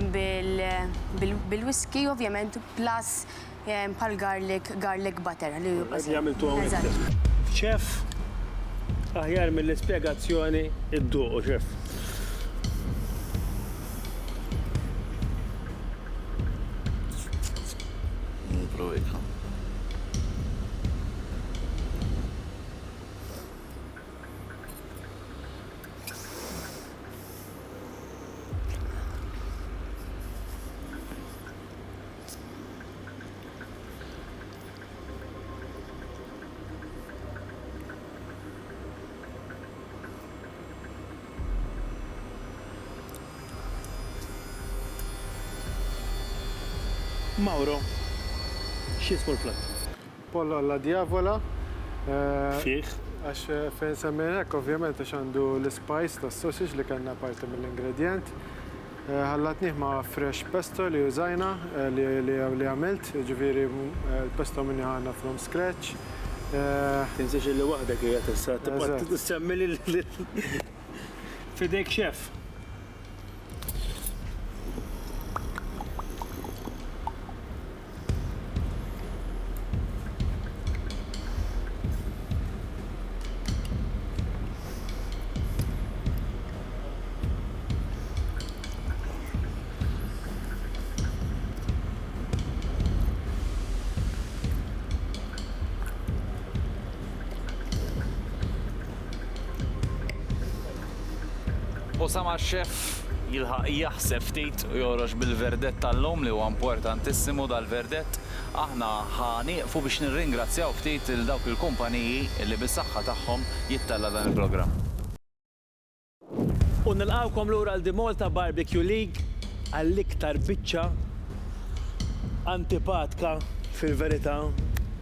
bil-whisky ovvjament plus pal garlic butter. Għamiltu għawnek. ċef, aħjar mill-ispiegazzjoni id-duqu, ċef. Mauro, x'ismu l-platt? Pollo alla diavola. Fih. Għax fejn semmejnek, ovvjament għax għandu l-spice ta' sausage li kanna parti mill-ingredient. Ħallatnih ma' fresh pesto li użajna li għamilt, ġifiri pesto minni ħanna from scratch. Tinsiex li waħdek hija tissa, tibqa' tissemmi Fidejk xef. Osama xef jilħaq jaħseb ftit u joroġ bil-verdett tal-lum li huwa importantissimu dal-verdett. Aħna ħanieqfu biex nirringrazzjaw ftit il dawk il-kumpaniji li bis-saħħa tagħhom jittella dan il-programm. U nilqawkom lura l Malta Barbecue League għall-iktar biċċa antipatka fil-verità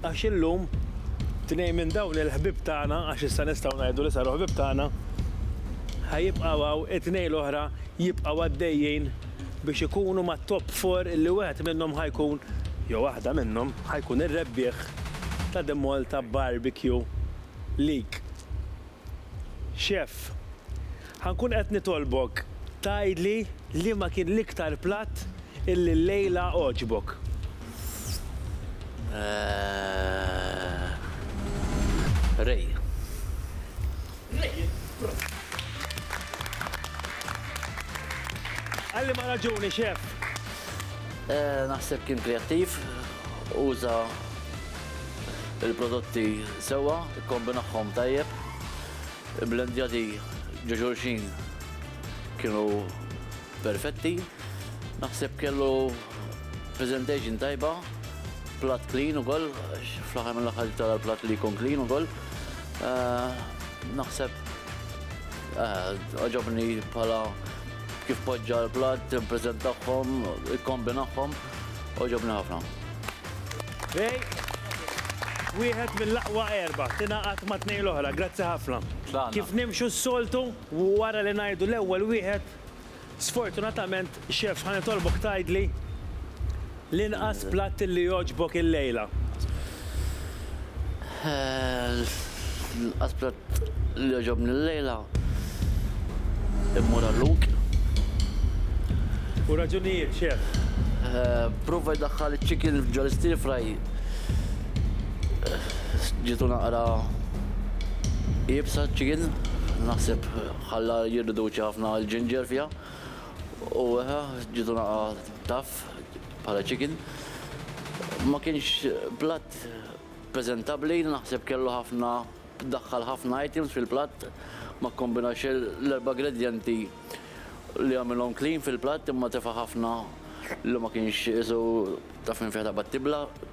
għax illum tnejn minn dawn il-ħbib tagħna għax issa nistgħu ngħidu li saru ħbib tagħna ħajibqaw it-tnejn l-oħra jibqgħu għaddejjin biex ikunu ma' top 4 illi wieħed minnhom ħajkun jew waħda minnhom ħajkun ir-rebbieħ ta' The Malta Barbecue League. Chef, ħankun qed nitolbok tgħidli li ma kien l-iktar platt illi llejla ogħġbok. Rej. Għalli ma raġuni, xef. Naħseb kien kreattiv, uża il-prodotti sewa, kombinaħħom tajjeb, blendjati ġoġurxin kienu perfetti, naħseb kellu presentation tajba, plat clean ukoll, fl-aħħar mill-aħħar tara l-plat li jkun clean ukoll. Naħseb għaġobni bħala kif poġġa l-plat, prezentaħħom, kombinaħħom, għaġobni ħafna. Ej, wieħed mill-aqwa erba' tingħaqad ma' tnejn l-oħra, grazzi ħafna. Kif nimxu s-soltu wara li ngħidu l-ewwel wieħed, sfortunatament xef ħanitolbok tgħidli l-inqas platt li jogħġbok il-lejla. L-inqas platt li jogħġobni l-lejla immur għall-luk. U raġunijiet, xef? Prova jdaħħal il-chicken ġol stir fry. Ġitu naqra jibsa chicken, naħseb ħalla jirriduċi ħafna l-ginger fija. U ġitu naqra taf bħala chicken. Ma kienx platt prezentabli, naħseb kellu ħafna, daħħal ħafna items fil-platt, ma kombinax l-erba' ingredienti li għamilhom clean fil-platt imma tefa' ħafna li ma kienx isu taf minn fejn taqbad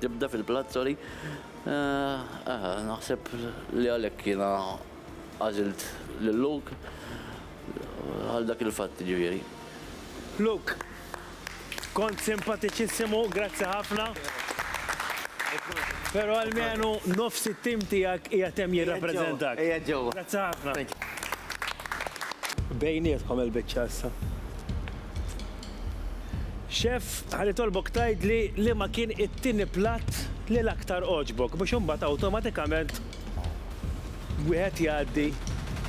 tibda fil-platt, sorry. Naħseb li għalhekk jiena għażilt lil Luke għal dak il-fatt ġifieri. Luke, kont simpatiċissimu, grazzi ħafna. Pero għalmenu nofs it-tim tiegħek qiegħed hemm jirrappreżentak. Ejja ġewwa. Grazzi ħafna. Bejnietkom il-biċċa issa. Xef, ħalli tolbok tgħidli li ma kien it-tieni platt li l-aktar ogħġbok biex imbagħad awtomatikament wieħed jgħaddi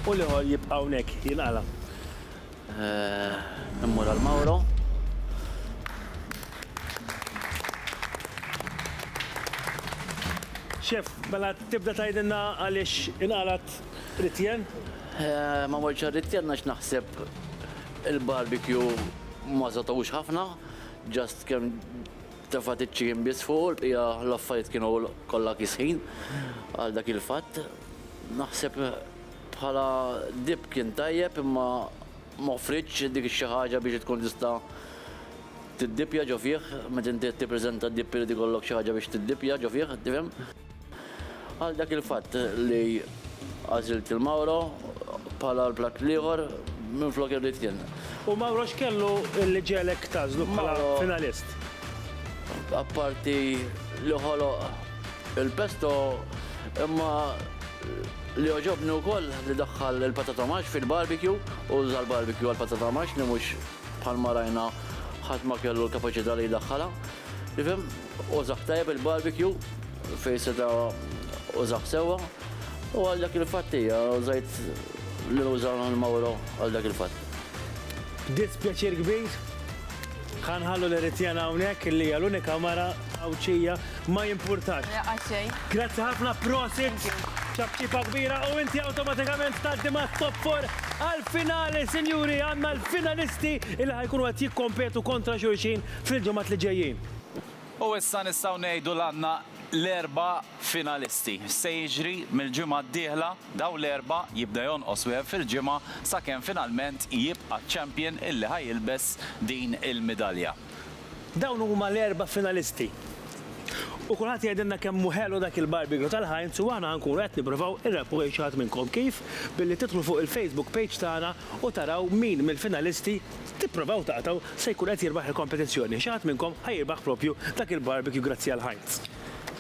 u l-ieħor jibqa' hawnhekk jinqala. Immur għall-Mawro. Xef, mela tibda tgħidilna għaliex inqalat Ritjen? Ma morċa Ritjen għax naħseb il-barbecue ma żatawux ħafna, ġast kemm tefat iċ-chicken biss fuq, hija l-affarijiet kienu kollha kisħin għal dak il-fatt. Naħseb bħala dip kien tajjeb imma ma offritx dik xi ħaġa biex tkun tista' tiddipja ġo fih, meta inti tippreżenta d-dip irid ikollok xi ħaġa biex tiddipja ġo fih, tifhem? Għal dak il-fatt li għażilt il-Mawro bħala l-platt ieħor minflok ir-Ritjen. U Mawro x'kellu li ġielek tażlu bħala finalist? Apparti li ħoloq il-pesto imma li oġobni wkoll li daħħal il-patata max fil-barbecue u uża l-barbecue għal-patata max li mhux bħalma rajna ħadd ma kellu l-kapaċità li jdaħħalha. Tifhem? Użaħ tajjeb il-barbecue fejn seta użaħ sewwa u għal dak il-fatt hija użajt li nużaw l-Mawro għal dak il-fatt. Dispjaċir kbir. Ħanħallu l-Eritjana hawnhekk li hija l-unika mara Awċija ma jimpurtax. Grazzi ħafna prosit. ċabċipa kbira u inti automatikament taddi ma' top 4 għal-finali, sinjuri, għanna l-finalisti il ħajkunu għat jikkompetu kontra xulxin fil-ġemat li ġejjin. U issa nistgħu ngħidu l-għandna l-erba' finalisti. Se jiġri mill-ġimgħa d-dieħla daw l-erba' jibda jonqos wieħed fil-ġimgħa sakemm finalment jibqa' champion illi ħajilbes din il-medalja. Dawn huma l-erba' finalisti. U kulħadd jgħidilna kemm ħelu dak il-barbecue tal-Heinz u aħna nkunu qed nippruvaw irrepu ħadd minnkom kif billi titlu fuq il-Facebook page tagħna u taraw min mill-finalisti tippruvaw taqtaw se jkun qed jirbaħ il-kompetizzjoni. Xi ħadd minnkom ħajjirbaħ propju dak il-barbecue grazzi għal Heinz.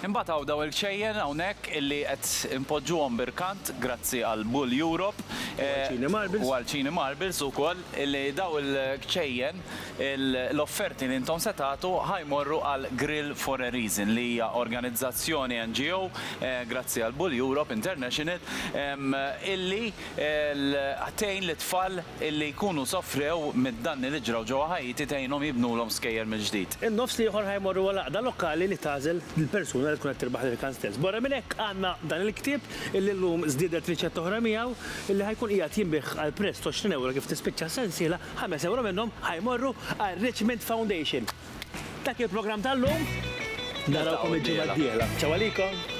Imbagħad daw il-ċejjen hawnhekk illi qed impoġġuhom birkant grazzi għal Bull Europe u għal Ċini Marbles ukoll illi daw il-ċejjen l-offerti li intom se tagħtu ħajmorru għal Grill for a Reason li hija organizzazzjoni NGO grazzi għal Bull Europe International illi tgħin l-tfal illi jkunu sofrew mid-danni li ġraw ġewwa Ħajti tgħinhom jibnulhom skejjer mill-ġdid. In-nofs li ieħor ħajmorru għal għaqda lokali li tażel il-persuna li tkun qed tirbaħ il-kan stess. Barra minn hekk għandna dan il-ktieb illi llum żdiedet riċetta oħra miegħu illi ħajkun qiegħed jinbih għal prezz 20 euro kif tispiċċa sensiela 5 euro minnhom ħajmorru għal Richmond Foundation. Dak il-programm tal-lum narawkom il-ġimgħa d-dieħla. Ċew għalikom.